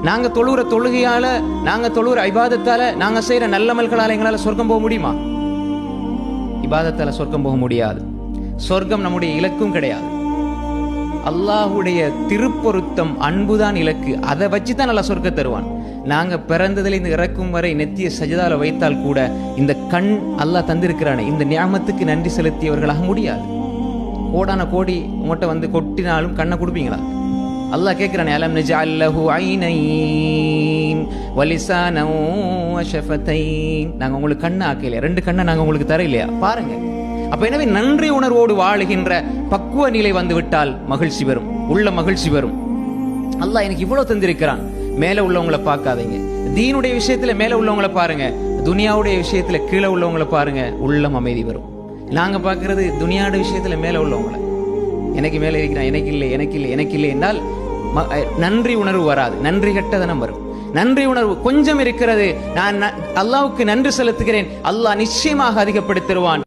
நாங்க தொழுகிற தொழுகையால, நாங்க தொழுகிற இபாதத்தால, நாங்க செய்யற நல்லமல்களால எங்களால சொர்க்கம் போக முடியுமா? இபாதத்தால சொர்க்கம் போக முடியாது. சொர்க்கம் நம்முடைய இலக்கும் கிடையாது. அல்லாஹுடைய திருப்பொருத்தம், அன்புதான் இலக்கு. அதை வச்சுதான் நல்லா சொர்க்கம் தருவான். நாங்க பிறந்ததில் இந்த இறக்கும் வரை நெத்திய சஜதால வைத்தால் கூட இந்த கண் அல்லாஹ் தந்திருக்கிறானே, இந்த நியாமத்துக்கு நன்றி செலுத்தியவர்களாக முடியாது. கோடான கோடி உங்கள்கிட்ட வந்து கொட்டினாலும் கண்ணை கொடுப்பீங்களா? அல்லாஹ் கேட்கிறானே, அலம் நஜஅல் லஹு ஐனைன் வலிசானன் வஷஃபதைன். நாங்க உங்களுக்கு கண்ணை ஆக்கலையா? 2 கண்ணை நாங்க உங்களுக்கு தர இல்லையா? பாருங்க. அப்ப எனவே நன்றி உணர்வோடு வாழுகின்ற பக்குவ நிலை வந்து விட்டால் மகிழ்ச்சி வரும், உள்ள மகிழ்ச்சி வரும். அல்லாஹ் எனக்கு இவ்வளவு தந்திருக்கிறான். மேல உள்ளவங்களை பார்க்காதீங்க. தீனுடைய விஷயத்துல மேல உள்ளவங்களை பாருங்க, துனியாவுடைய விஷயத்துல கீழே உள்ளவங்களை பாருங்க, உள்ளம் அமைதி வரும். நாங்க பார்க்கறது துனியாவுடைய விஷயத்துல மேல உள்ளவங்களை, எனக்கு மேல இருக்கிறான், எனக்கு இல்லை, எனக்கு இல்லை, எனக்கு இல்லை என்றால் நன்றி உணர்வு வராது, நன்றி கெட்டதனம் வரும். நன்றி உணர்வு கொஞ்சம் இருக்கிறது, நான் அல்லாஹ்வுக்கு நன்றி செலுத்துகிறேன், அல்லாஹ் நிச்சயமாக அதிகப்படுத்திடுவான்.